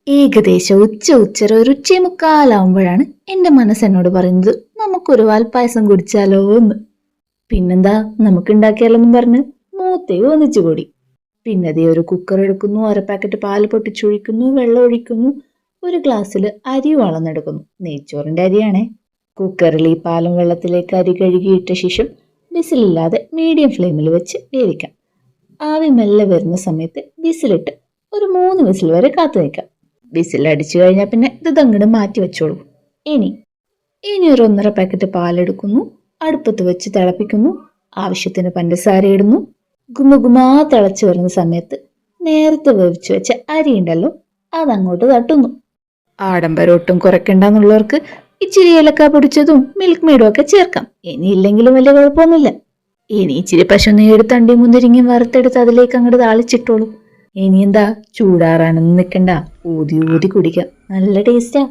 ഏകദേശം ഉച്ചര ഒരു 1:45 എന്റെ മനസ്സെന്നോട് പറയുന്നത് നമുക്കൊരു പാൽപ്പായസം കുടിച്ചാലോ എന്ന്. പിന്നെന്താ നമുക്ക് ഉണ്ടാക്കിയാലോന്നും പറഞ്ഞ് മൂത്തേ ഒന്നിച്ചു കൂടി. പിന്നതേ ഒരു കുക്കർ എടുക്കുന്നു, 1 പാക്കറ്റ് പാല് പൊട്ടിച്ചൊഴിക്കുന്നു, വെള്ളം ഒഴിക്കുന്നു, ഒരു ഗ്ലാസ്സിൽ അരി വളർന്നെടുക്കുന്നു. നെയ്ച്ചോറിന്റെ അരിയാണേ. കുക്കറിൽ ഈ പാലും വെള്ളത്തിലേക്ക് അരി കഴുകിയിട്ട ശേഷം വിസിലില്ലാതെ മീഡിയം ഫ്ലെയിമിൽ വെച്ച് വേവിക്കാം. ആവി മെല്ലെ വരുന്ന സമയത്ത് വിസിലിട്ട് ഒരു 3 വിസിൽ വരെ കാത്തു നിൽക്കാം. വിസിൽ അടിച്ചു കഴിഞ്ഞാൽ പിന്നെ ഇത് അങ്ങോട്ട് മാറ്റി വെച്ചോളൂ. ഇനി ഒരു 1.5 പാക്കറ്റ് പാലെടുക്കുന്നു, അടുപ്പത്ത് വെച്ച് തിളപ്പിക്കുന്നു, ആവശ്യത്തിന് പഞ്ചസാര ഇടുന്നു. ഗുമഗുമാ തിളച്ചു വരുന്ന സമയത്ത് നേരത്തെ വേവിച്ചു വെച്ച അരി ഉണ്ടല്ലോ അതങ്ങോട്ട് തട്ടുന്നു. ആഡംബരം ഒട്ടും കുറയ്ക്കണ്ടെന്നുള്ളവർക്ക് ഇച്ചിരി ഏലക്ക പൊടിച്ചതും മിൽക്ക് മെയ്ഡും ഒക്കെ ചേർക്കാം. ഇനി ഇല്ലെങ്കിലും വലിയ കുഴപ്പമൊന്നുമില്ല. ഇനി ഇച്ചിരി പശു നെയ്യെടുത്ത് അണ്ടിയും മുന്തിരിങ്ങയും വറുത്തെടുത്ത് അതിലേക്ക് അങ്ങോട്ട് താളിച്ചിട്ടോളൂ. ഇനി എന്താ, ചൂടാറാനൊന്നും നിൽക്കണ്ട, ഊതി ഊതി കുടിക്കാം. നല്ല ടേസ്റ്റാ.